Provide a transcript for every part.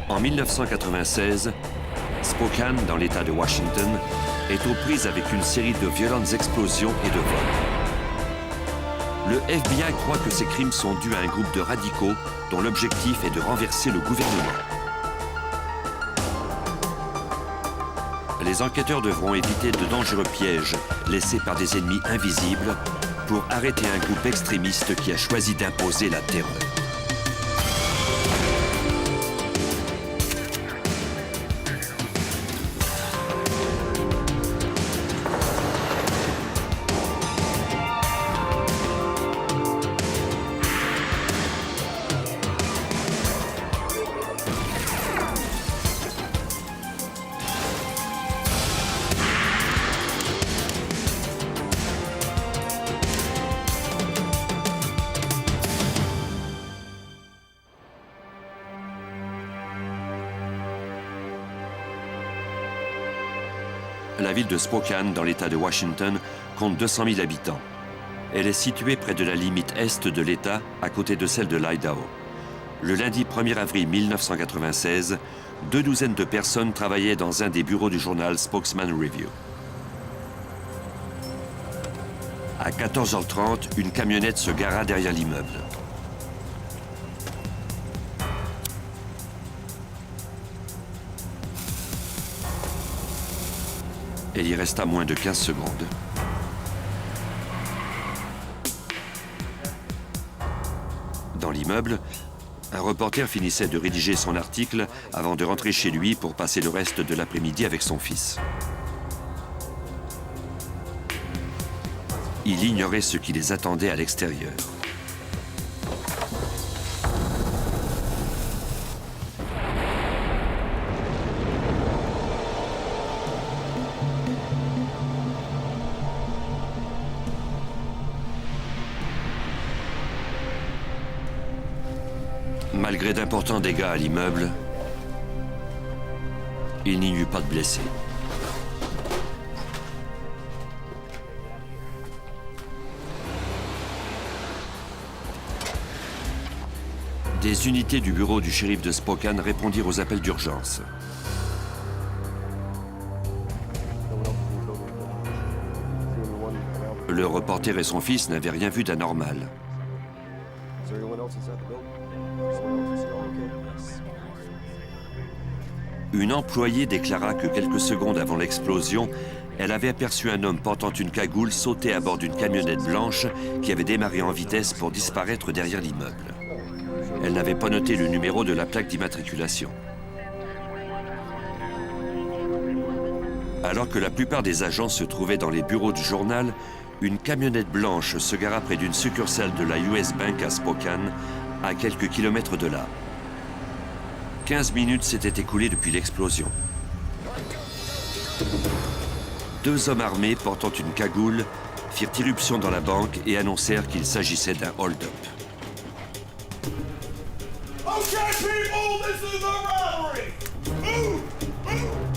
En 1996, Spokane, dans l'État de Washington, est aux prises avec une série de violentes explosions et de vols. Le FBI croit que ces crimes sont dus à un groupe de radicaux dont l'objectif est de renverser le gouvernement. Les enquêteurs devront éviter de dangereux pièges laissés par des ennemis invisibles pour arrêter un groupe extrémiste qui a choisi d'imposer la terreur. La ville de Spokane, dans l'État de Washington, compte 200 000 habitants. Elle est située près de la limite est de l'État, à côté de celle de l'Idaho. Le lundi 1er avril 1996, 2 de personnes travaillaient dans un des bureaux du journal Spokesman Review. À 14h30, une camionnette se gara derrière l'immeuble. Elle y resta moins de 15 secondes. Dans l'immeuble, un reporter finissait de rédiger son article avant de rentrer chez lui pour passer le reste de l'après-midi avec son fils. Il ignorait ce qui les attendait à l'extérieur. Malgré d'importants dégâts à l'immeuble, il n'y eut pas de blessés. Des unités du bureau du shérif de Spokane répondirent aux appels d'urgence. Le reporter et son fils n'avaient rien vu d'anormal. Une employée déclara que quelques secondes avant l'explosion, elle avait aperçu un homme portant une cagoule sauter à bord d'une camionnette blanche qui avait démarré en vitesse pour disparaître derrière l'immeuble. Elle n'avait pas noté le numéro de la plaque d'immatriculation. Alors que la plupart des agents se trouvaient dans les bureaux du journal, une camionnette blanche se gara près d'une succursale de la US Bank à Spokane, à quelques kilomètres de là. 15 minutes s'étaient écoulées depuis l'explosion. 2 hommes armés portant une cagoule firent irruption dans la banque et annoncèrent qu'il s'agissait d'un hold-up.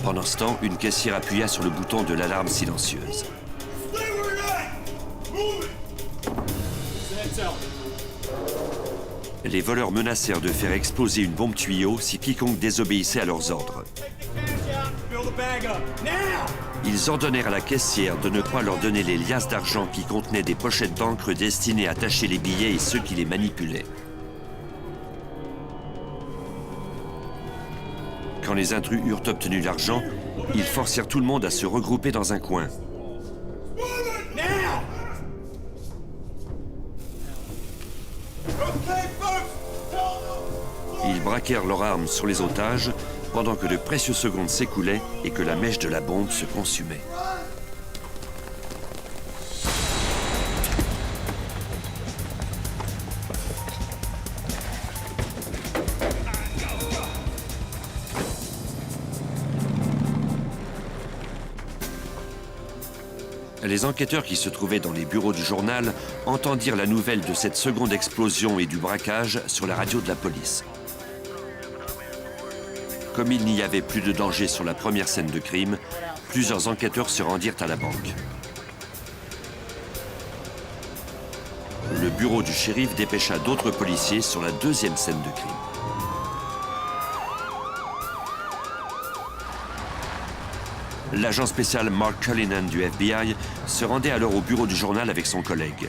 Pendant ce temps, une caissière appuya sur le bouton de l'alarme silencieuse. Les voleurs menacèrent de faire exploser une bombe tuyau si quiconque désobéissait à leurs ordres. Ils ordonnèrent à la caissière de ne pas leur donner les liasses d'argent qui contenaient des pochettes d'encre destinées à tacher les billets et ceux qui les manipulaient. Quand les intrus eurent obtenu l'argent, ils forcèrent tout le monde à se regrouper dans un coin. Ils braquèrent leurs armes sur les otages pendant que de précieuses secondes s'écoulaient et que la mèche de la bombe se consumait. Les enquêteurs qui se trouvaient dans les bureaux du journal entendirent la nouvelle de cette seconde explosion et du braquage sur la radio de la police. Comme il n'y avait plus de danger sur la première scène de crime, plusieurs enquêteurs se rendirent à la banque. Le bureau du shérif dépêcha d'autres policiers sur la deuxième scène de crime. L'agent spécial Mark Cullinan du FBI se rendait alors au bureau du journal avec son collègue.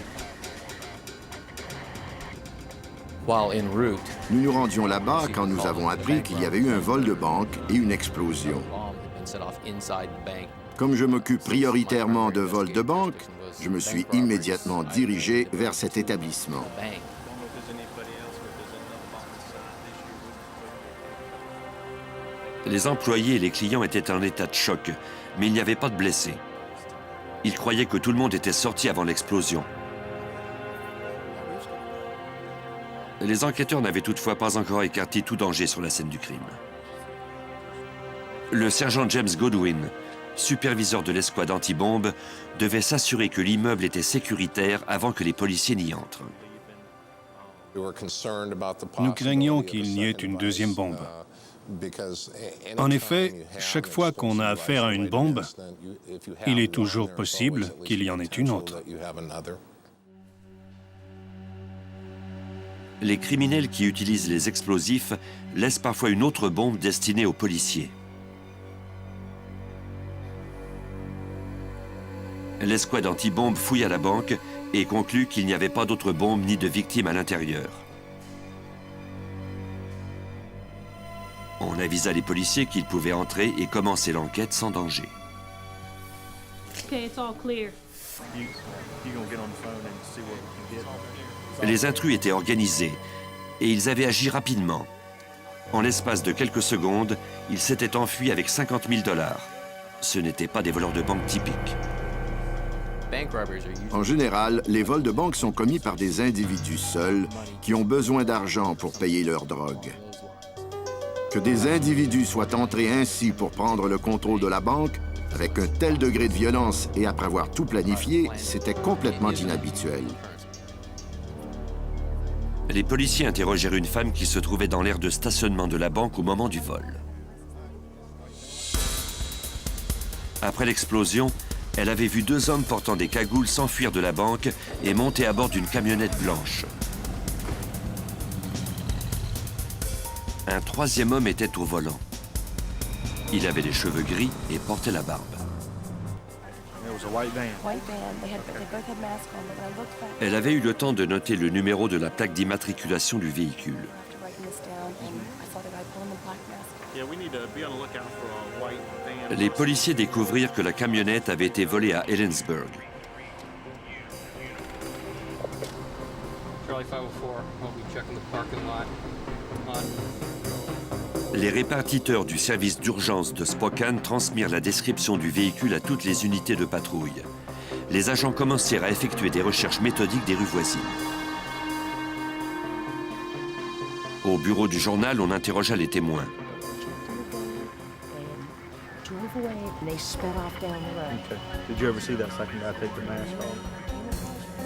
Nous nous rendions là-bas quand nous avons appris qu'il y avait eu un vol de banque et une explosion. Comme je m'occupe prioritairement de vols de banque, je me suis immédiatement dirigé vers cet établissement. Les employés et les clients étaient en état de choc, mais il n'y avait pas de blessés. Ils croyaient que tout le monde était sorti avant l'explosion. Les enquêteurs n'avaient toutefois pas encore écarté tout danger sur la scène du crime. Le sergent James Godwin, superviseur de l'escouade anti-bombe, devait s'assurer que l'immeuble était sécuritaire avant que les policiers n'y entrent. Nous craignions qu'il n'y ait une deuxième bombe. En effet, chaque fois qu'on a affaire à une bombe, il est toujours possible qu'il y en ait une autre. Les criminels qui utilisent les explosifs laissent parfois une autre bombe destinée aux policiers. L'escouade anti-bombe fouille à la banque et conclut qu'il n'y avait pas d'autres bombes ni de victimes à l'intérieur. On avisa les policiers qu'ils pouvaient entrer et commencer l'enquête sans danger. Les intrus étaient organisés et ils avaient agi rapidement. En l'espace de quelques secondes, ils s'étaient enfuis avec 50 000 $. Ce n'étaient pas des voleurs de banque typiques. En général, les vols de banque sont commis par des individus seuls qui ont besoin d'argent pour payer leur drogue. Que des individus soient entrés ainsi pour prendre le contrôle de la banque, avec un tel degré de violence et après avoir tout planifié, c'était complètement inhabituel. Les policiers interrogèrent une femme qui se trouvait dans l'aire de stationnement de la banque au moment du vol. Après l'explosion, elle avait vu 2 hommes portant des cagoules s'enfuir de la banque et monter à bord d'une camionnette blanche. Un 3e homme était au volant. Il avait les cheveux gris et portait la barbe. Elle avait eu le temps de noter le numéro de la plaque d'immatriculation du véhicule. Les policiers découvrirent que la camionnette avait été volée à Ellensburg. Les répartiteurs du service d'urgence de Spokane transmirent la description du véhicule à toutes les unités de patrouille. Les agents commencèrent à effectuer des recherches méthodiques des rues voisines. Au bureau du journal, on interrogea les témoins.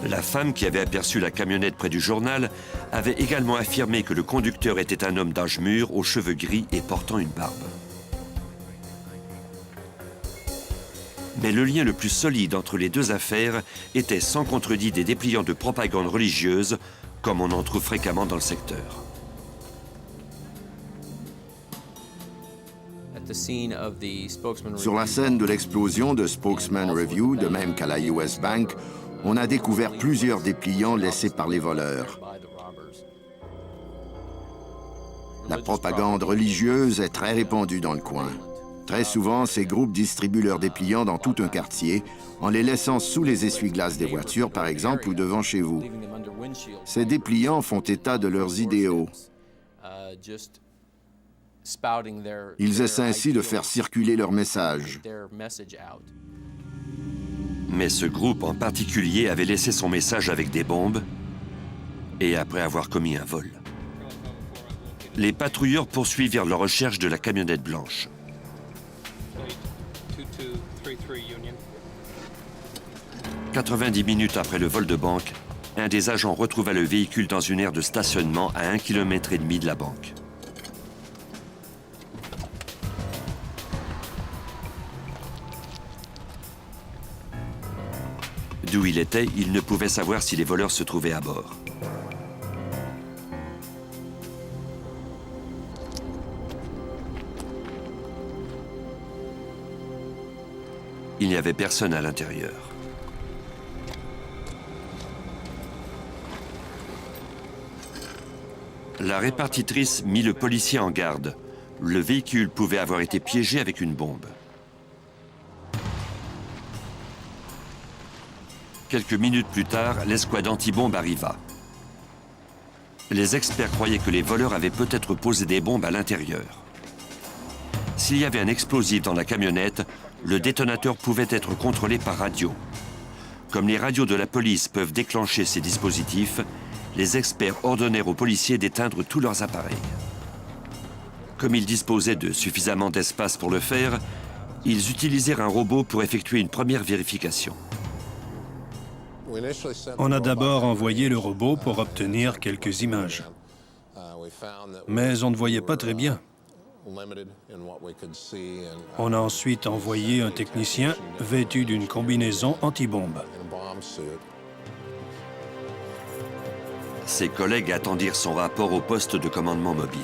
La femme qui avait aperçu la camionnette près du journal avait également affirmé que le conducteur était un homme d'âge mûr, aux cheveux gris et portant une barbe. Mais le lien le plus solide entre les deux affaires était sans contredit des dépliants de propagande religieuse, comme on en trouve fréquemment dans le secteur. Sur la scène de l'explosion de Spokesman Review, de même qu'à la US Bank, on a découvert plusieurs dépliants laissés par les voleurs. La propagande religieuse est très répandue dans le coin. Très souvent, ces groupes distribuent leurs dépliants dans tout un quartier, en les laissant sous les essuie-glaces des voitures, par exemple, ou devant chez vous. Ces dépliants font état de leurs idéaux. Ils essaient ainsi de faire circuler leur message. Mais ce groupe en particulier avait laissé son message avec des bombes et après avoir commis un vol. Les patrouilleurs poursuivirent leur recherche de la camionnette blanche. « 90 minutes après le vol de banque, un des agents retrouva le véhicule dans une aire de stationnement à 1,5 km de la banque. D'où il était, il ne pouvait savoir si les voleurs se trouvaient à bord. Il n'y avait personne à l'intérieur. La répartitrice mit le policier en garde. Le véhicule pouvait avoir été piégé avec une bombe. Quelques minutes plus tard, l'escouade anti-bombe arriva. Les experts croyaient que les voleurs avaient peut-être posé des bombes à l'intérieur. S'il y avait un explosif dans la camionnette, le détonateur pouvait être contrôlé par radio. Comme les radios de la police peuvent déclencher ces dispositifs, les experts ordonnèrent aux policiers d'éteindre tous leurs appareils. Comme ils disposaient de suffisamment d'espace pour le faire, ils utilisèrent un robot pour effectuer une première vérification. On a d'abord envoyé le robot pour obtenir quelques images. Mais on ne voyait pas très bien. On a ensuite envoyé un technicien vêtu d'une combinaison anti-bombe. Ses collègues attendirent son rapport au poste de commandement mobile.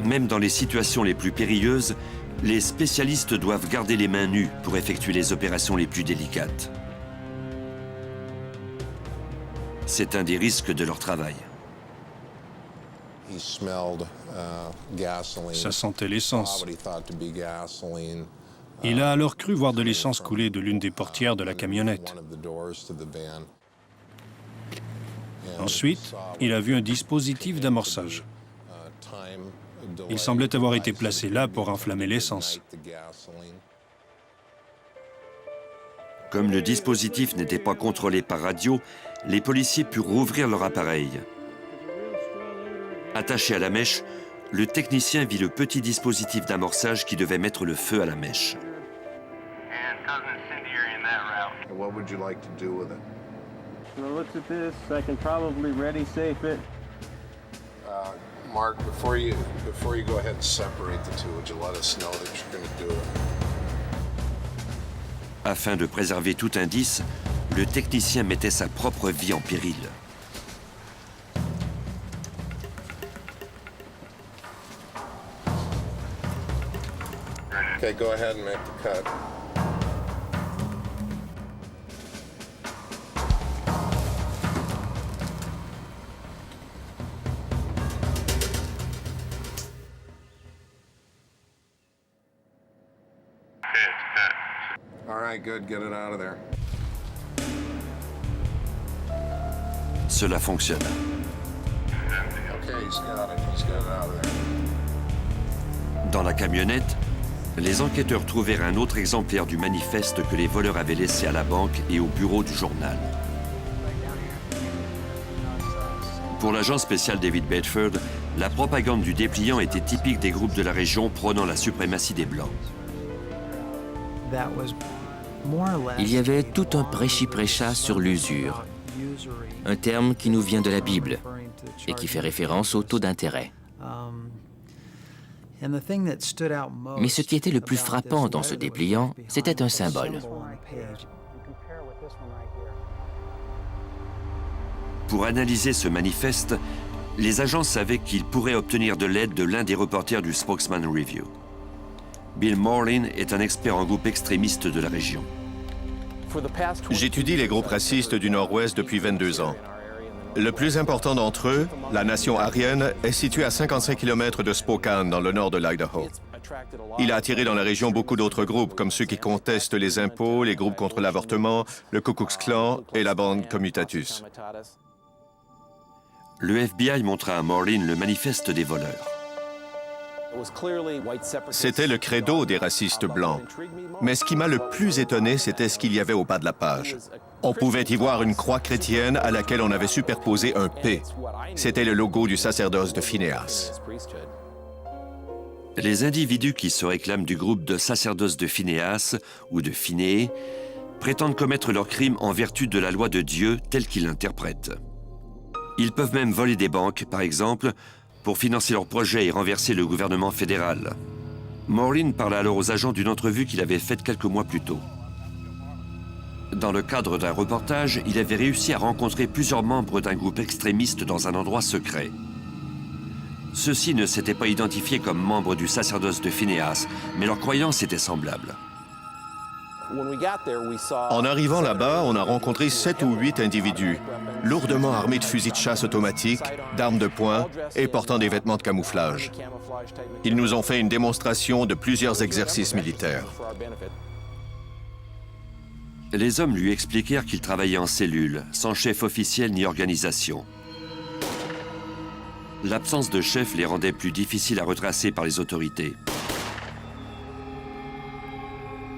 Même dans les situations les plus périlleuses, les spécialistes doivent garder les mains nues pour effectuer les opérations les plus délicates. C'est un des risques de leur travail. Ça sentait l'essence. Il a alors cru voir de l'essence couler de l'une des portières de la camionnette. Ensuite, il a vu un dispositif d'amorçage. Il semblait avoir été placé là pour enflammer l'essence. Comme le dispositif n'était pas contrôlé par radio, les policiers purent rouvrir leur appareil. Attaché à la mèche, le technicien vit le petit dispositif d'amorçage qui devait mettre le feu à la mèche. What would you like to do with it? Looks at this, I can probably ready safe it. Mark, before you go ahead and separate the two, would you let us know that you're going to do it? Afin de préserver tout indice, le technicien mettait sa propre vie en péril. Okay, go ahead and make the cut. All right, good. Get it out of there. Cela fonctionne. Okay, he's got it. He's got it out of there. Dans la camionnette, les enquêteurs trouvèrent un autre exemplaire du manifeste que les voleurs avaient laissé à la banque et au bureau du journal. Pour l'agent spécial David Bedford, la propagande du dépliant était typique des groupes de la région prônant la suprématie des Blancs. Il y avait tout un prêchi-prêcha sur l'usure, un terme qui nous vient de la Bible et qui fait référence au taux d'intérêt. Mais ce qui était le plus frappant dans ce dépliant, c'était un symbole. Pour analyser ce manifeste, les agents savaient qu'ils pourraient obtenir de l'aide de l'un des reporters du Spokesman Review. Bill Morlin est un expert en groupes extrémistes de la région. J'étudie les groupes racistes du Nord-Ouest depuis 22 ans. Le plus important d'entre eux, la nation Aryan, est situé à 55 km de Spokane, dans le nord de l'Idaho. Il a attiré dans la région beaucoup d'autres groupes, comme ceux qui contestent les impôts, les groupes contre l'avortement, le Ku Klux Klan et la bande Comitatus. Le FBI montra à Morlin le manifeste des voleurs. C'était le credo des racistes blancs. Mais ce qui m'a le plus étonné, c'était ce qu'il y avait au bas de la page. On pouvait y voir une croix chrétienne à laquelle on avait superposé un P. C'était le logo du sacerdoce de Phinéas. Les individus qui se réclament du groupe de sacerdoce de Phinéas ou de Phiné prétendent commettre leurs crimes en vertu de la loi de Dieu telle qu'ils l'interprètent. Ils peuvent même voler des banques, par exemple, pour financer leurs projets et renverser le gouvernement fédéral. Morlin parla alors aux agents d'une entrevue qu'il avait faite quelques mois plus tôt. Dans le cadre d'un reportage, il avait réussi à rencontrer plusieurs membres d'un groupe extrémiste dans un endroit secret. Ceux-ci ne s'étaient pas identifiés comme membres du sacerdoce de Phinéas, mais leurs croyances étaient semblables. En arrivant là-bas, on a rencontré 7 ou 8 individus, lourdement armés de fusils de chasse automatiques, d'armes de poing et portant des vêtements de camouflage. Ils nous ont fait une démonstration de plusieurs exercices militaires. Les hommes lui expliquèrent qu'ils travaillaient en cellule, sans chef officiel ni organisation. L'absence de chef les rendait plus difficiles à retracer par les autorités.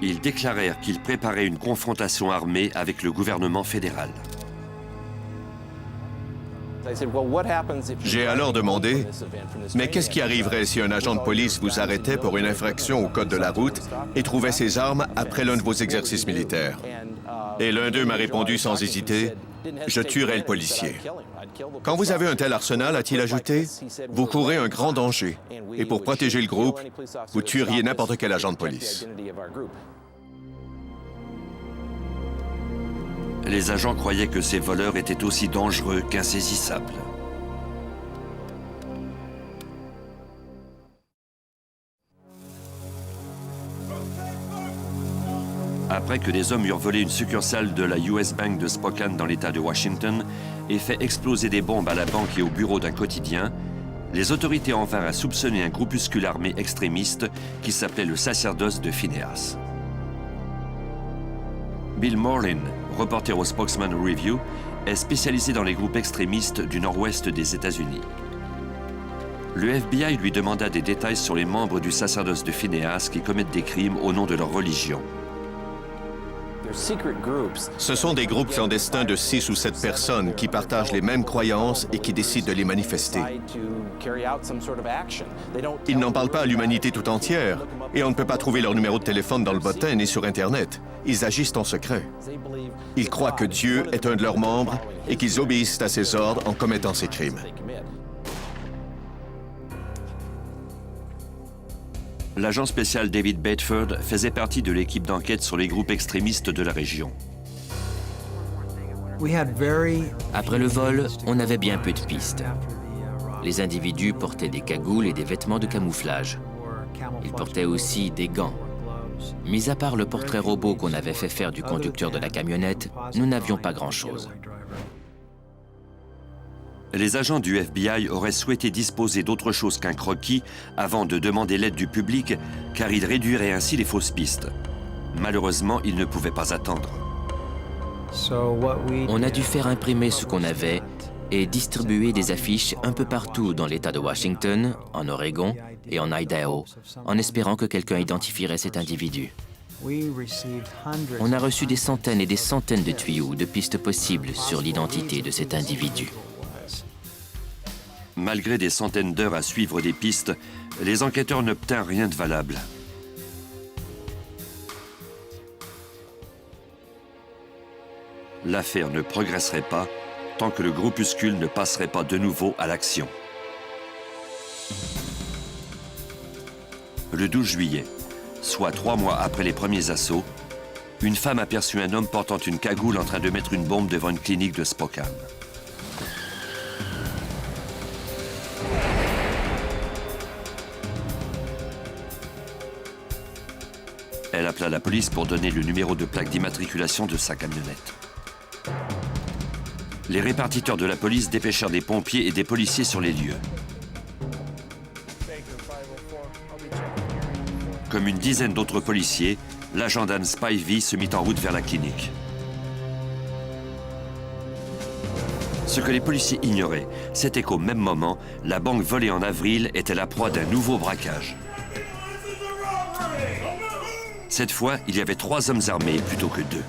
Ils déclarèrent qu'ils préparaient une confrontation armée avec le gouvernement fédéral. J'ai alors demandé, mais qu'est-ce qui arriverait si un agent de police vous arrêtait pour une infraction au code de la route et trouvait ses armes après l'un de vos exercices militaires? Et l'un d'eux m'a répondu sans hésiter, je tuerai le policier. Quand vous avez un tel arsenal, a-t-il ajouté, vous courez un grand danger. Et pour protéger le groupe, vous tueriez n'importe quel agent de police. Les agents croyaient que ces voleurs étaient aussi dangereux qu'insaisissables. Après que des hommes eurent volé une succursale de la US Bank de Spokane dans l'État de Washington et fait exploser des bombes à la banque et au bureau d'un quotidien, les autorités en vinrent à soupçonner un groupuscule armé extrémiste qui s'appelait le sacerdoce de Phinéas. Bill Morlin, reporter au Spokesman Review, est spécialisé dans les groupes extrémistes du nord-ouest des États-Unis. Le FBI lui demanda des détails sur les membres du sacerdoce de Phinéas qui commettent des crimes au nom de leur religion. Ce sont des groupes clandestins de 6 ou 7 personnes qui partagent les mêmes croyances et qui décident de les manifester. Ils n'en parlent pas à l'humanité tout entière, et on ne peut pas trouver leur numéro de téléphone dans le bottin ni sur Internet. Ils agissent en secret. Ils croient que Dieu est un de leurs membres et qu'ils obéissent à ses ordres en commettant ces crimes. L'agent spécial David Bedford faisait partie de l'équipe d'enquête sur les groupes extrémistes de la région. Après le vol, on avait bien peu de pistes. Les individus portaient des cagoules et des vêtements de camouflage. Ils portaient aussi des gants. Mis à part le portrait robot qu'on avait fait faire du conducteur de la camionnette, nous n'avions pas grand-chose. Les agents du FBI auraient souhaité disposer d'autre chose qu'un croquis avant de demander l'aide du public, car ils réduiraient ainsi les fausses pistes. Malheureusement, ils ne pouvaient pas attendre. On a dû faire imprimer ce qu'on avait et distribuer des affiches un peu partout dans l'État de Washington, en Oregon et en Idaho, en espérant que quelqu'un identifierait cet individu. On a reçu des centaines et des centaines de tuyaux, de pistes possibles sur l'identité de cet individu. Malgré des centaines d'heures à suivre des pistes, les enquêteurs n'obtinrent rien de valable. L'affaire ne progresserait pas tant que le groupuscule ne passerait pas de nouveau à l'action. Le 12 juillet, soit 3 mois après les premiers assauts, une femme aperçut un homme portant une cagoule en train de mettre une bombe devant une clinique de Spokane. Elle appela la police pour donner le numéro de plaque d'immatriculation de sa camionnette. Les répartiteurs de la police dépêchèrent des pompiers et des policiers sur les lieux. Comme une dizaine d'autres policiers, l'agent Dan Spivey se mit en route vers la clinique. Ce que les policiers ignoraient, c'était qu'au même moment, la banque volée en avril était la proie d'un nouveau braquage. Cette fois, il y avait 3 hommes armés plutôt que 2.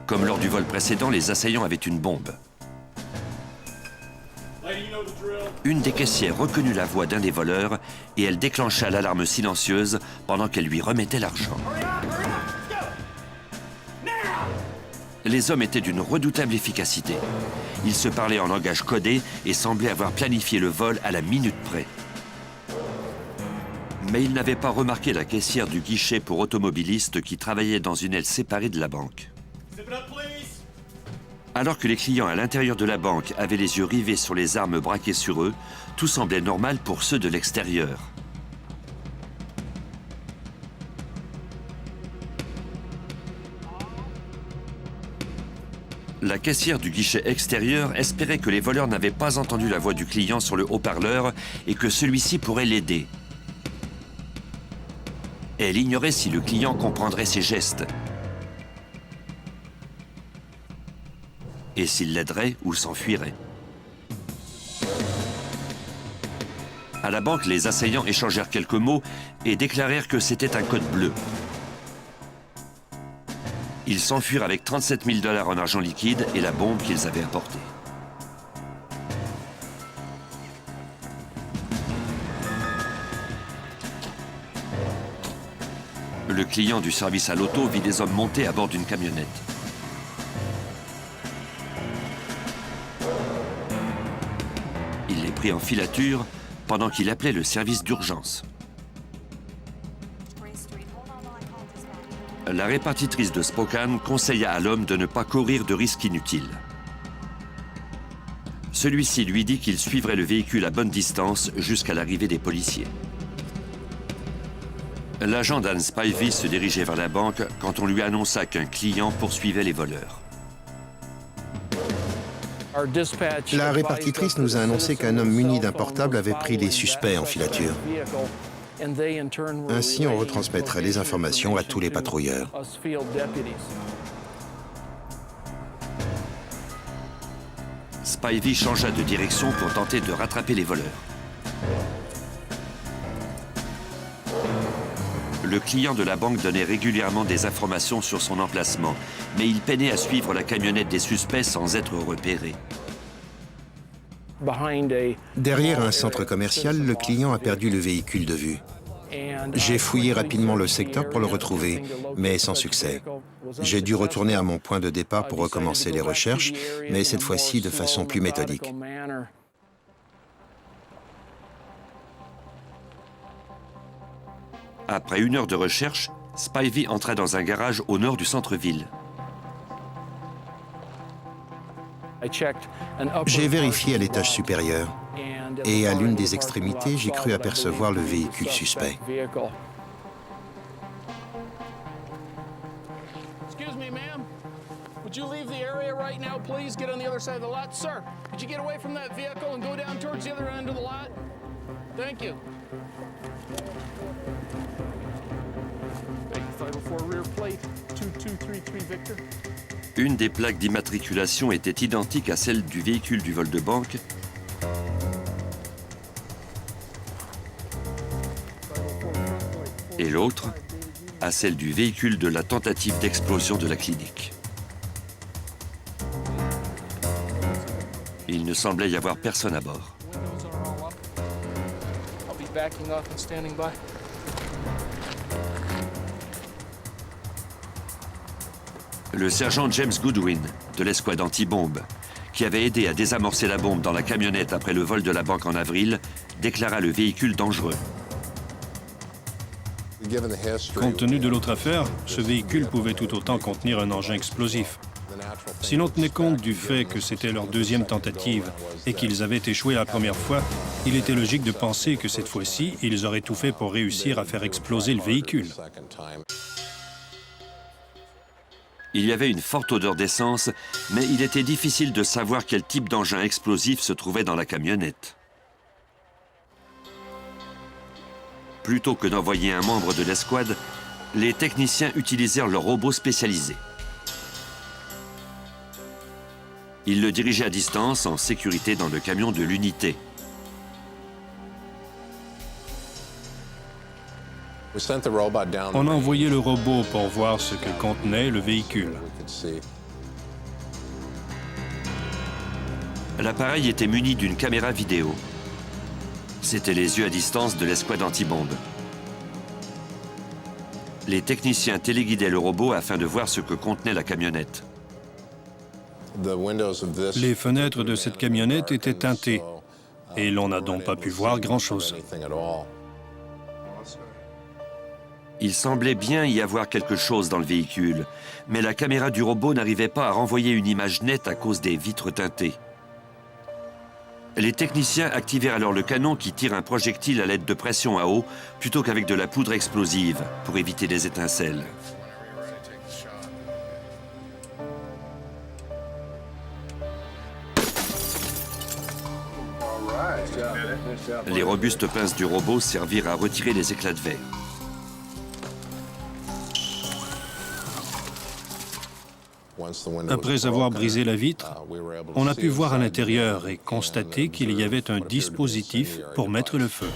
Comme lors du vol précédent, les assaillants avaient une bombe. Une des caissières reconnut la voix d'un des voleurs et elle déclencha l'alarme silencieuse pendant qu'elle lui remettait l'argent. Les hommes étaient d'une redoutable efficacité. Ils se parlaient en langage codé et semblaient avoir planifié le vol à la minute près. Mais ils n'avaient pas remarqué la caissière du guichet pour automobilistes qui travaillait dans une aile séparée de la banque. Alors que les clients à l'intérieur de la banque avaient les yeux rivés sur les armes braquées sur eux, tout semblait normal pour ceux de l'extérieur. La caissière du guichet extérieur espérait que les voleurs n'avaient pas entendu la voix du client sur le haut-parleur et que celui-ci pourrait l'aider. Elle ignorait si le client comprendrait ses gestes et s'il l'aiderait ou s'enfuirait. À la banque, les assaillants échangèrent quelques mots et déclarèrent que c'était un code bleu. Ils s'enfuirent avec 37 000 $ en argent liquide et la bombe qu'ils avaient apportée. Le client du service à l'auto vit des hommes montés à bord d'une camionnette. Il les prit en filature pendant qu'il appelait le service d'urgence. La répartitrice de Spokane conseilla à l'homme de ne pas courir de risques inutiles. Celui-ci lui dit qu'il suivrait le véhicule à bonne distance jusqu'à l'arrivée des policiers. L'agent Dan Spivey se dirigeait vers la banque quand on lui annonça qu'un client poursuivait les voleurs. La répartitrice nous a annoncé qu'un homme muni d'un portable avait pris les suspects en filature. Ainsi, on retransmettrait les informations à tous les patrouilleurs. Spivey changea de direction pour tenter de rattraper les voleurs. Le client de la banque donnait régulièrement des informations sur son emplacement, mais il peinait à suivre la camionnette des suspects sans être repéré. Derrière un centre commercial, le client a perdu le véhicule de vue. J'ai fouillé rapidement le secteur pour le retrouver, mais sans succès. J'ai dû retourner à mon point de départ pour recommencer les recherches, mais cette fois-ci de façon plus méthodique. Après 1 heure de recherche, Spivey entra dans un garage au nord du centre-ville. J'ai vérifié à l'étage supérieur et à l'une des extrémités, j'ai cru apercevoir le véhicule suspect. Excuse me, ma'am. Would you leave the area right now, please? Get on the other side of the lot. Sir, could you get away from that vehicle and go down towards the other end of the lot? Thank you. 504 rear plate 2233 Victor. Une des plaques d'immatriculation était identique à celle du véhicule du vol de banque, et l'autre à celle du véhicule de la tentative d'explosion de la clinique. Il ne semblait y avoir personne à bord. I'll be backing off and standing by. Le sergent James Goodwin, de l'escouade anti-bombe, qui avait aidé à désamorcer la bombe dans la camionnette après le vol de la banque en avril, déclara le véhicule dangereux. Compte tenu de l'autre affaire, ce véhicule pouvait tout autant contenir un engin explosif. Si l'on tenait compte du fait que c'était leur deuxième tentative et qu'ils avaient échoué la première fois, il était logique de penser que cette fois-ci, ils auraient tout fait pour réussir à faire exploser le véhicule. Il y avait une forte odeur d'essence, mais il était difficile de savoir quel type d'engin explosif se trouvait dans la camionnette. Plutôt que d'envoyer un membre de l'escouade, les techniciens utilisèrent leur robot spécialisé. Ils le dirigeaient à distance, en sécurité dans le camion de l'unité. On a envoyé le robot pour voir ce que contenait le véhicule. L'appareil était muni d'une caméra vidéo. C'étaient les yeux à distance de l'escouade anti-bombe. Les techniciens téléguidaient le robot afin de voir ce que contenait la camionnette. Les fenêtres de cette camionnette étaient teintées et l'on n'a donc pas pu voir grand-chose. Il semblait bien y avoir quelque chose dans le véhicule, mais la caméra du robot n'arrivait pas à renvoyer une image nette à cause des vitres teintées. Les techniciens activèrent alors le canon qui tire un projectile à l'aide de pression à eau plutôt qu'avec de la poudre explosive pour éviter les étincelles. Les robustes pinces du robot servirent à retirer les éclats de verre. Après avoir brisé la vitre, on a pu voir à l'intérieur et constater qu'il y avait un dispositif pour mettre le feu.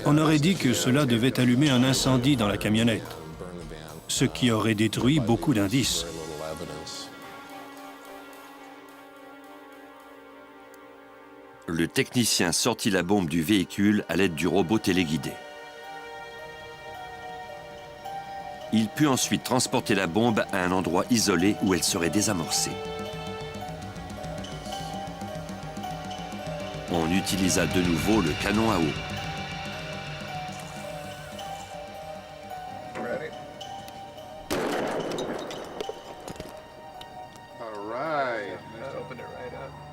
On aurait dit que cela devait allumer un incendie dans la camionnette, ce qui aurait détruit beaucoup d'indices. Le technicien sortit la bombe du véhicule à l'aide du robot téléguidé. Il put ensuite transporter la bombe à un endroit isolé où elle serait désamorcée. On utilisa de nouveau le canon à eau.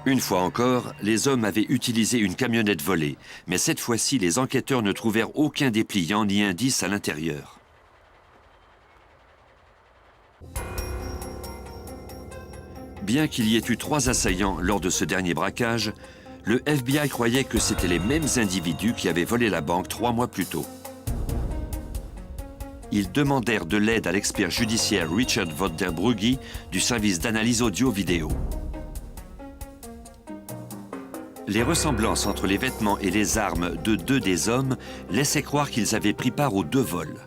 Une fois encore, les hommes avaient utilisé une camionnette volée, mais cette fois-ci, les enquêteurs ne trouvèrent aucun dépliant ni indice à l'intérieur. Bien qu'il y ait eu 3 assaillants lors de ce dernier braquage, le FBI croyait que c'étaient les mêmes individus qui avaient volé la banque 3 mois plus tôt. Ils demandèrent de l'aide à l'expert judiciaire Richard Vodder-Brugge du service d'analyse audio-vidéo. Les ressemblances entre les vêtements et les armes de 2 des hommes laissaient croire qu'ils avaient pris part aux 2 vols.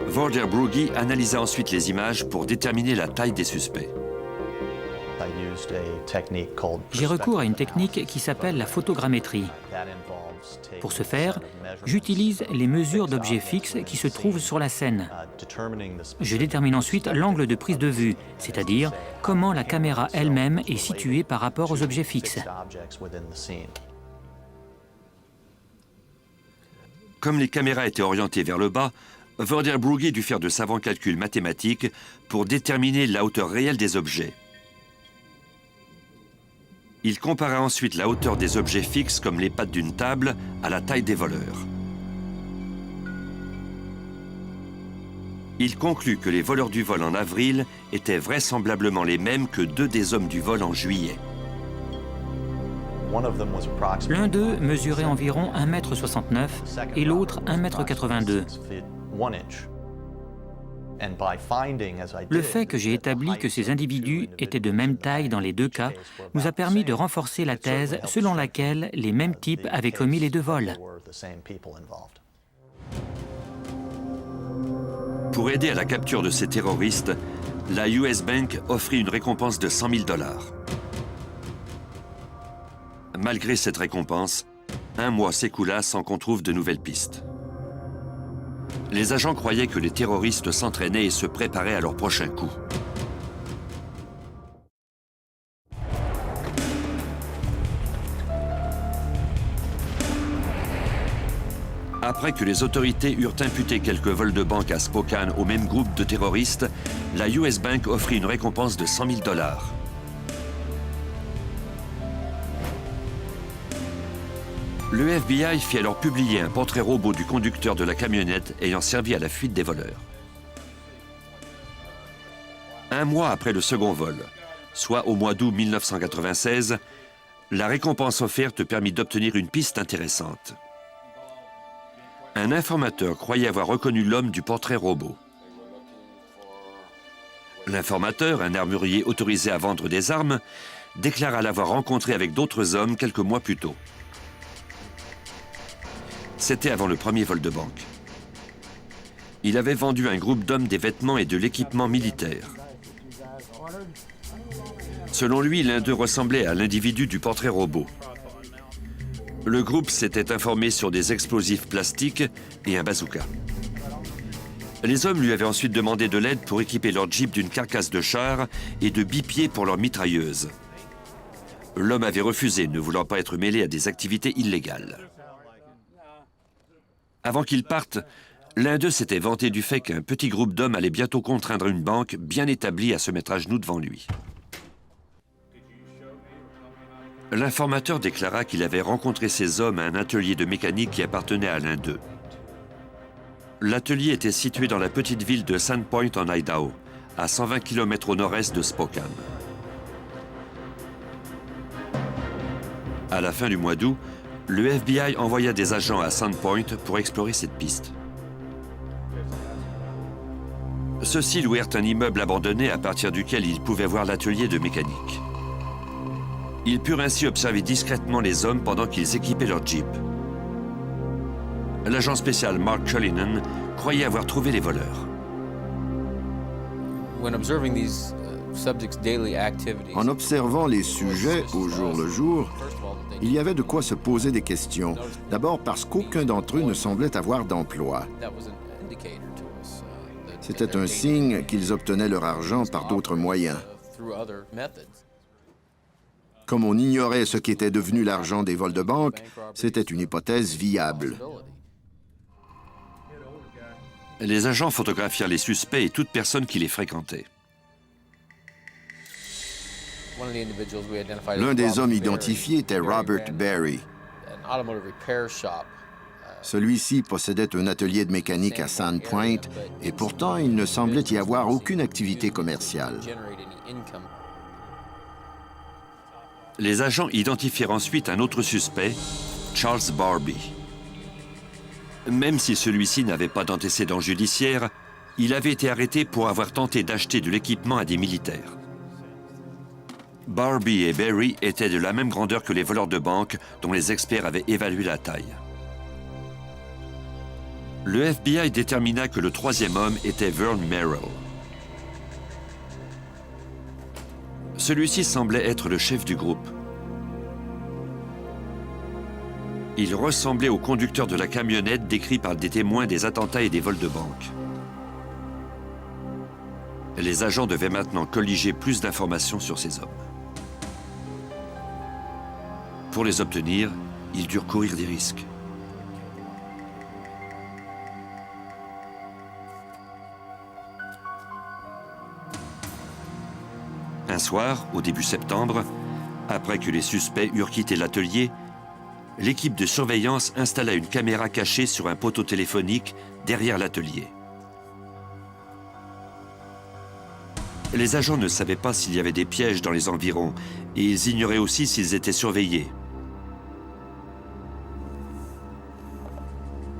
Vodder-Brugge analysa ensuite les images pour déterminer la taille des suspects. J'ai recours à une technique qui s'appelle la photogrammétrie. Pour ce faire, j'utilise les mesures d'objets fixes qui se trouvent sur la scène. Je détermine ensuite l'angle de prise de vue, c'est-à-dire comment la caméra elle-même est située par rapport aux objets fixes. Comme les caméras étaient orientées vers le bas, Vodder-Brugge dut faire de savants calculs mathématiques pour déterminer la hauteur réelle des objets. Il compara ensuite la hauteur des objets fixes comme les pattes d'une table à la taille des voleurs. Il conclut que les voleurs du vol en avril étaient vraisemblablement les mêmes que 2 des hommes du vol en juillet. L'un d'eux mesurait environ 1,69 m et l'autre 1,82 m. Le fait que j'ai établi que ces individus étaient de même taille dans les 2 cas nous a permis de renforcer la thèse selon laquelle les mêmes types avaient commis les 2 vols. Pour aider à la capture de ces terroristes, la US Bank offrit une récompense de 100 000 $. Malgré cette récompense, 1 mois s'écoula sans qu'on trouve de nouvelles pistes. Les agents croyaient que les terroristes s'entraînaient et se préparaient à leur prochain coup. Après que les autorités eurent imputé quelques vols de banque à Spokane au même groupe de terroristes, la US Bank offrit une récompense de 100 000 $. Le FBI fit alors publier un portrait robot du conducteur de la camionnette ayant servi à la fuite des voleurs. 1 mois après le second vol, soit au mois d'août 1996, la récompense offerte permit d'obtenir une piste intéressante. Un informateur croyait avoir reconnu l'homme du portrait robot. L'informateur, un armurier autorisé à vendre des armes, déclara l'avoir rencontré avec d'autres hommes quelques mois plus tôt. C'était avant le premier vol de banque. Il avait vendu à un groupe d'hommes des vêtements et de l'équipement militaire. Selon lui, l'un d'eux ressemblait à l'individu du portrait robot. Le groupe s'était informé sur des explosifs plastiques et un bazooka. Les hommes lui avaient ensuite demandé de l'aide pour équiper leur Jeep d'une carcasse de char et de bipieds pour leur mitrailleuse. L'homme avait refusé, ne voulant pas être mêlé à des activités illégales. Avant qu'ils partent, l'un d'eux s'était vanté du fait qu'un petit groupe d'hommes allait bientôt contraindre une banque bien établie à se mettre à genoux devant lui. L'informateur déclara qu'il avait rencontré ces hommes à un atelier de mécanique qui appartenait à l'un d'eux. L'atelier était situé dans la petite ville de Sandpoint en Idaho, à 120 km au nord-est de Spokane. À la fin du mois d'août, le FBI envoya des agents à Sandpoint pour explorer cette piste. Ceux-ci louèrent un immeuble abandonné à partir duquel ils pouvaient voir l'atelier de mécanique. Ils purent ainsi observer discrètement les hommes pendant qu'ils équipaient leur Jeep. L'agent spécial Mark Cullinan croyait avoir trouvé les voleurs. En observant les sujets au jour le jour, il y avait de quoi se poser des questions. D'abord parce qu'aucun d'entre eux ne semblait avoir d'emploi. C'était un signe qu'ils obtenaient leur argent par d'autres moyens. Comme on ignorait ce qu'était devenu l'argent des vols de banque, c'était une hypothèse viable. Les agents photographièrent les suspects et toute personne qui les fréquentait. L'un des hommes identifiés était Robert Berry. Celui-ci possédait un atelier de mécanique à Sandpoint et pourtant il ne semblait y avoir aucune activité commerciale. Les agents identifièrent ensuite un autre suspect, Charles Barbie. Même si celui-ci n'avait pas d'antécédents judiciaires, il avait été arrêté pour avoir tenté d'acheter de l'équipement à des militaires. Barbie et Berry étaient de la même grandeur que les voleurs de banque dont les experts avaient évalué la taille. Le FBI détermina que le troisième homme était Vern Merrill. Celui-ci semblait être le chef du groupe. Il ressemblait au conducteur de la camionnette décrit par des témoins des attentats et des vols de banque. Les agents devaient maintenant colliger plus d'informations sur ces hommes. Pour les obtenir, ils durent courir des risques. Un soir, au début septembre, après que les suspects eurent quitté l'atelier, l'équipe de surveillance installa une caméra cachée sur un poteau téléphonique derrière l'atelier. Les agents ne savaient pas s'il y avait des pièges dans les environs et ils ignoraient aussi s'ils étaient surveillés.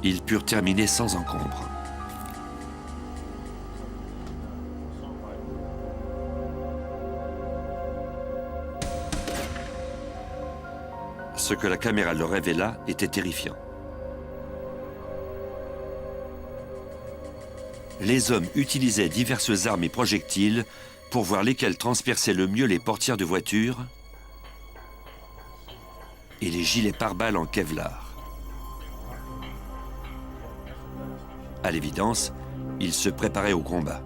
Ils purent terminer sans encombre. Ce que la caméra leur révéla était terrifiant. Les hommes utilisaient diverses armes et projectiles pour voir lesquels transperçaient le mieux les portières de voitures et les gilets pare-balles en Kevlar. À l'évidence, ils se préparaient au combat.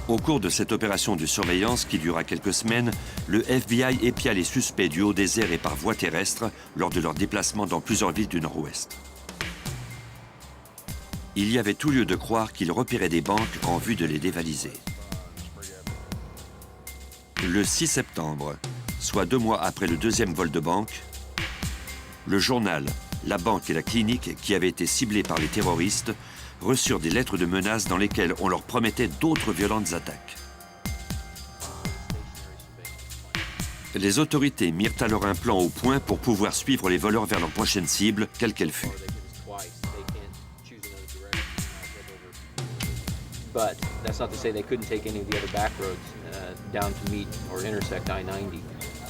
Au cours de cette opération de surveillance qui dura quelques semaines, le FBI épia les suspects du haut désert et par voie terrestre lors de leur déplacement dans plusieurs villes du Nord-Ouest. Il y avait tout lieu de croire qu'ils repéraient des banques en vue de les dévaliser. Le 6 septembre, soit 2 mois après le deuxième vol de banque, le journal, la banque et la clinique qui avaient été ciblés par les terroristes reçurent des lettres de menaces dans lesquelles on leur promettait d'autres violentes attaques. Les autorités mirent alors un plan au point pour pouvoir suivre les voleurs vers leur prochaine cible, quelle qu'elle fût. But that's not to say they couldn't take any of the other back roads down to meet or intersect I-90.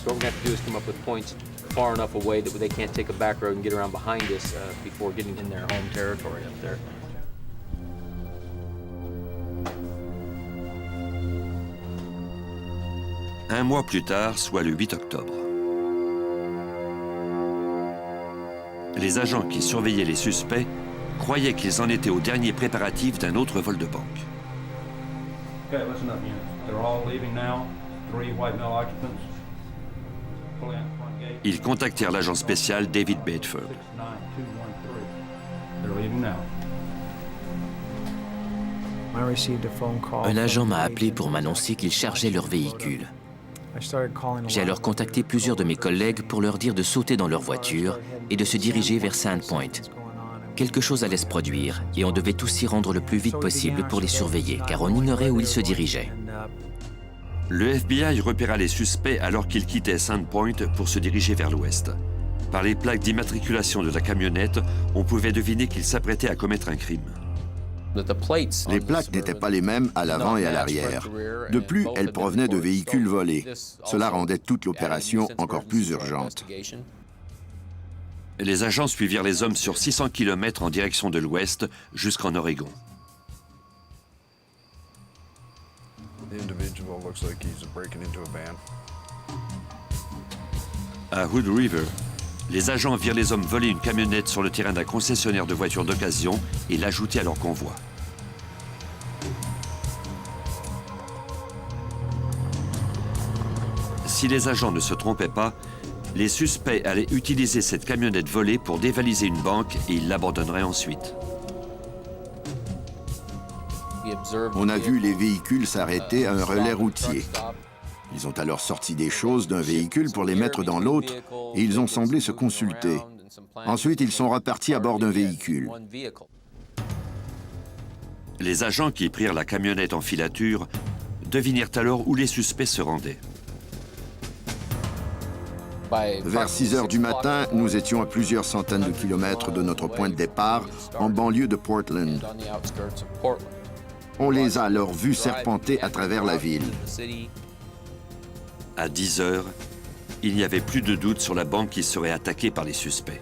So what we're going to have to do is come up with points far enough away that they can't take a back road and get around behind us before getting in their home territory up there. Un mois plus tard, soit le 8 octobre. Les agents qui surveillaient les suspects croyaient qu'ils en étaient aux derniers préparatifs d'un autre vol de banque. Okay, listen up, units. They're all leaving now. 3 white male occupants. Pulling out the front gate. Ils contactèrent l'agent spécial David Bedford. They're leaving now. Un agent m'a appelé pour m'annoncer qu'ils chargeaient leur véhicule. J'ai alors contacté plusieurs de mes collègues pour leur dire de sauter dans leur voiture et de se diriger vers Sandpoint. Quelque chose allait se produire et on devait tous s'y rendre le plus vite possible pour les surveiller, car on ignorait où ils se dirigeaient. Le FBI repéra les suspects alors qu'ils quittaient Sandpoint pour se diriger vers l'ouest. Par les plaques d'immatriculation de la camionnette, on pouvait deviner qu'ils s'apprêtaient à commettre un crime. Les plaques n'étaient pas les mêmes à l'avant et à l'arrière. De plus, elles provenaient de véhicules volés. Cela rendait toute l'opération encore plus urgente. Les agents suivirent les hommes sur 600 km en direction de l'ouest jusqu'en Oregon. À Hood River, les agents virent les hommes voler une camionnette sur le terrain d'un concessionnaire de voitures d'occasion et l'ajouter à leur convoi. Si les agents ne se trompaient pas, les suspects allaient utiliser cette camionnette volée pour dévaliser une banque et ils l'abandonneraient ensuite. On a vu les véhicules s'arrêter à un relais routier. Ils ont alors sorti des choses d'un véhicule pour les mettre dans l'autre et ils ont semblé se consulter. Ensuite, ils sont repartis à bord d'un véhicule. Les agents qui prirent la camionnette en filature devinèrent alors où les suspects se rendaient. Vers 6 heures du matin, nous étions à plusieurs centaines de kilomètres de notre point de départ, en banlieue de Portland. On les a alors vus serpenter à travers la ville. À 10 heures, il n'y avait plus de doute sur la banque qui serait attaquée par les suspects.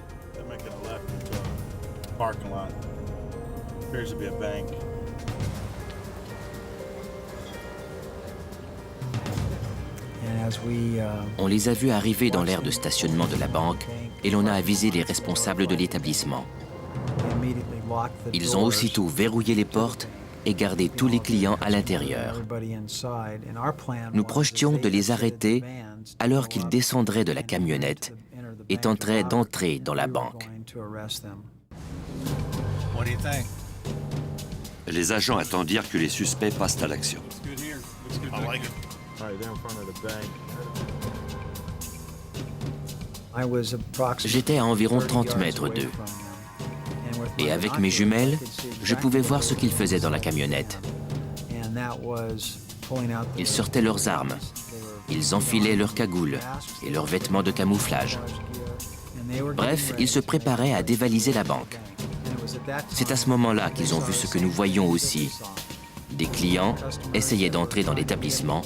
On les a vus arriver dans l'aire de stationnement de la banque et l'on a avisé les responsables de l'établissement. Ils ont aussitôt verrouillé les portes et gardé tous les clients à l'intérieur. Nous projetions de les arrêter alors qu'ils descendraient de la camionnette et tenteraient d'entrer dans la banque. Les agents attendirent que les suspects passent à l'action. J'étais à environ 30 mètres d'eux. Et avec mes jumelles, je pouvais voir ce qu'ils faisaient dans la camionnette. Ils sortaient leurs armes, ils enfilaient leurs cagoules et leurs vêtements de camouflage. Bref, ils se préparaient à dévaliser la banque. C'est à ce moment-là qu'ils ont vu ce que nous voyions aussi. Des clients essayaient d'entrer dans l'établissement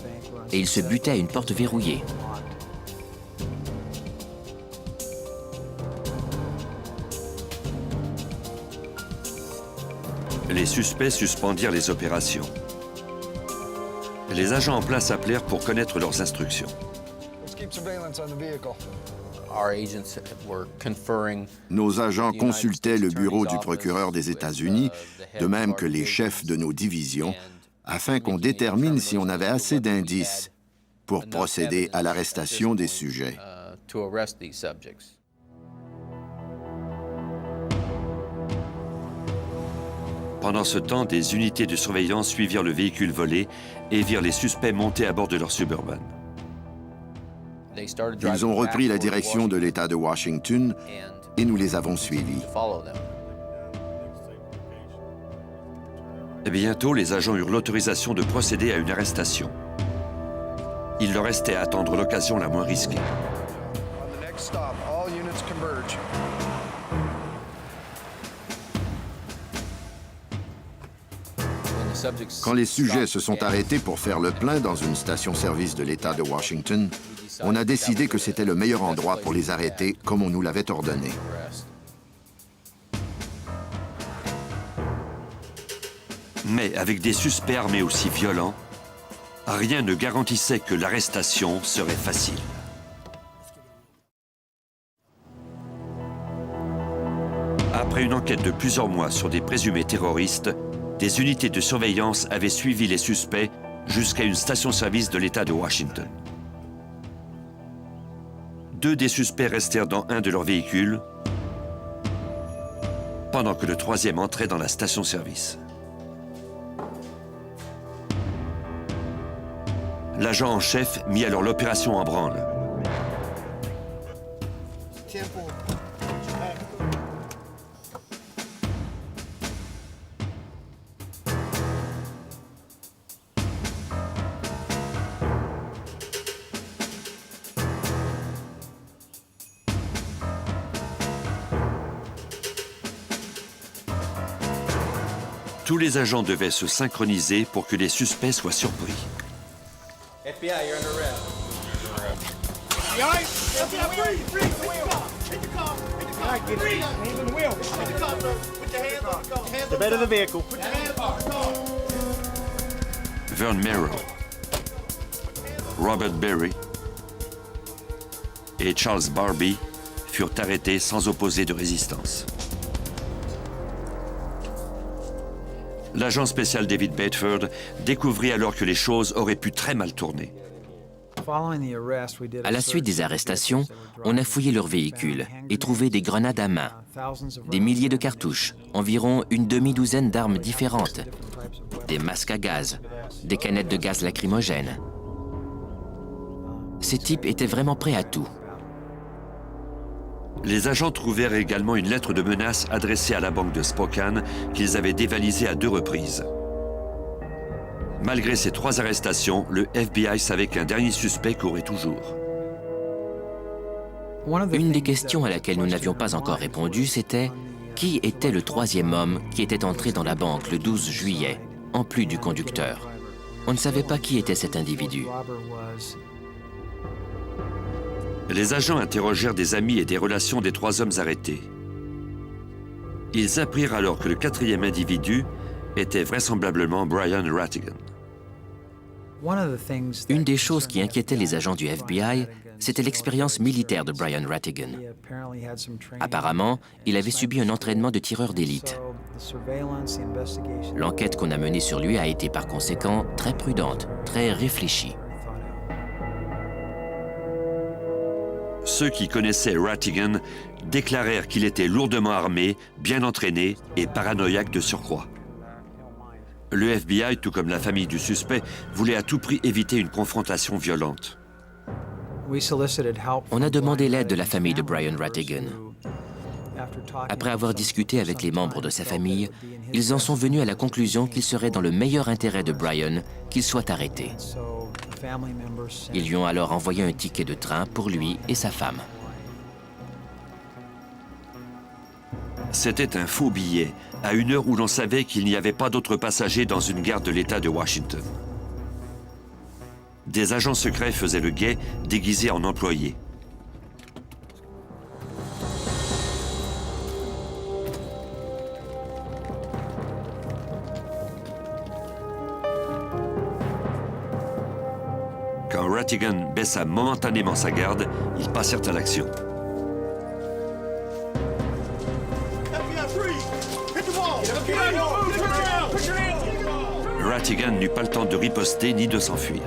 et ils se butaient à une porte verrouillée. Les suspects suspendirent les opérations. Les agents en place appelèrent pour connaître leurs instructions. Nos agents consultaient le bureau du procureur des États-Unis, de même que les chefs de nos divisions, afin qu'on détermine si on avait assez d'indices pour procéder à l'arrestation des sujets. Pendant ce temps, des unités de surveillance suivirent le véhicule volé et virent les suspects monter à bord de leur Suburban. Ils ont repris la direction de l'État de Washington et nous les avons suivis. Bientôt, les agents eurent l'autorisation de procéder à une arrestation. Il leur restait à attendre l'occasion la moins risquée. Quand les sujets se sont arrêtés pour faire le plein dans une station-service de l'État de Washington, on a décidé que c'était le meilleur endroit pour les arrêter, comme on nous l'avait ordonné. Mais avec des suspects armés aussi violents, rien ne garantissait que l'arrestation serait facile. Après une enquête de plusieurs mois sur des présumés terroristes, des unités de surveillance avaient suivi les suspects jusqu'à une station-service de l'État de Washington. 2 des suspects restèrent dans un de leurs véhicules, pendant que le 3e entrait dans la station-service. L'agent en chef mit alors l'opération en branle. Tous les agents devaient se synchroniser pour que les suspects soient surpris. FBI, you're under arrest. FBI, freeze the wheel. Hit the car. Freeze. Hands on the wheel. Hit the car, sir. Put your hands on the car. The bed of the vehicle. Put your hands on the car. Vern Merrill, Robert Berry et Charles Barbie furent arrêtés sans opposer de résistance. L'agent spécial David Bedford découvrit alors que les choses auraient pu très mal tourner. À la suite des arrestations, on a fouillé leur véhicule et trouvé des grenades à main, des milliers de cartouches, environ une demi-douzaine d'armes différentes, des masques à gaz, des canettes de gaz lacrymogène. Ces types étaient vraiment prêts à tout. Les agents trouvèrent également une lettre de menace adressée à la banque de Spokane qu'ils avaient dévalisée à 2 reprises. Malgré ces 3 arrestations, le FBI savait qu'un dernier suspect courait toujours. Une des questions à laquelle nous n'avions pas encore répondu, c'était qui était le 3e homme qui était entré dans la banque le 12 juillet, en plus du conducteur. On ne savait pas qui était cet individu. Les agents interrogèrent des amis et des relations des 3 hommes arrêtés. Ils apprirent alors que le 4e individu était vraisemblablement Brian Rattigan. Une des choses qui inquiétait les agents du FBI, c'était l'expérience militaire de Brian Rattigan. Apparemment, il avait subi un entraînement de tireur d'élite. L'enquête qu'on a menée sur lui a été par conséquent très prudente, très réfléchie. Ceux qui connaissaient Rattigan déclarèrent qu'il était lourdement armé, bien entraîné et paranoïaque de surcroît. Le FBI, tout comme la famille du suspect, voulait à tout prix éviter une confrontation violente. On a demandé l'aide de la famille de Brian Rattigan. Après avoir discuté avec les membres de sa famille, ils en sont venus à la conclusion qu'il serait dans le meilleur intérêt de Brian qu'il soit arrêté. Ils lui ont alors envoyé un ticket de train pour lui et sa femme. C'était un faux billet, à une heure où l'on savait qu'il n'y avait pas d'autres passagers dans une gare de l'État de Washington. Des agents secrets faisaient le guet, déguisés en employés. Quand Rattigan baissa momentanément sa garde, ils passèrent à l'action. Rattigan n'eut pas le temps de riposter ni de s'enfuir.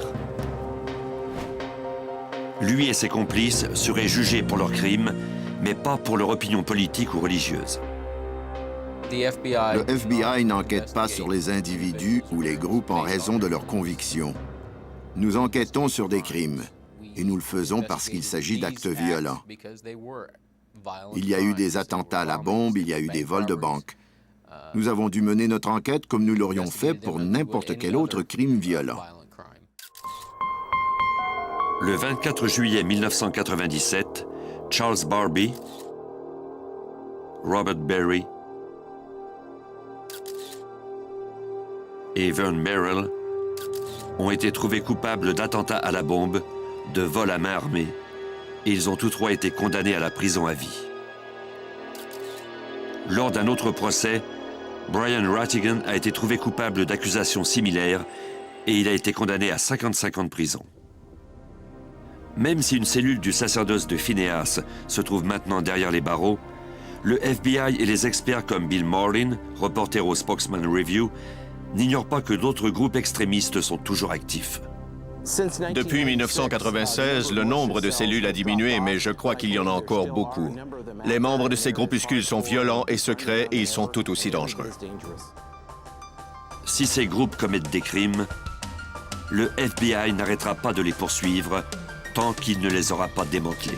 Lui et ses complices seraient jugés pour leurs crimes, mais pas pour leur opinion politique ou religieuse. Le FBI n'enquête pas sur les individus ou les groupes en raison de leurs convictions. Nous enquêtons sur des crimes, et nous le faisons parce qu'il s'agit d'actes violents. Il y a eu des attentats à la bombe, il y a eu des vols de banque. Nous avons dû mener notre enquête comme nous l'aurions fait pour n'importe quel autre crime violent. Le 24 juillet 1997, Charles Barbie, Robert Berry et Vern Merrill ont été trouvés coupables d'attentats à la bombe, de vol à main armée, et ils ont tous 3 été condamnés à la prison à vie. Lors d'un autre procès, Brian Rattigan a été trouvé coupable d'accusations similaires et il a été condamné à 55 ans de prison. Même si une cellule du sacerdoce de Phineas se trouve maintenant derrière les barreaux, le FBI et les experts comme Bill Marlin, reporter au Spokesman Review, n'ignorent pas que d'autres groupes extrémistes sont toujours actifs. Depuis 1996, le nombre de cellules a diminué, mais je crois qu'il y en a encore beaucoup. Les membres de ces groupuscules sont violents et secrets et ils sont tout aussi dangereux. Si ces groupes commettent des crimes, le FBI n'arrêtera pas de les poursuivre tant qu'il ne les aura pas démantelés.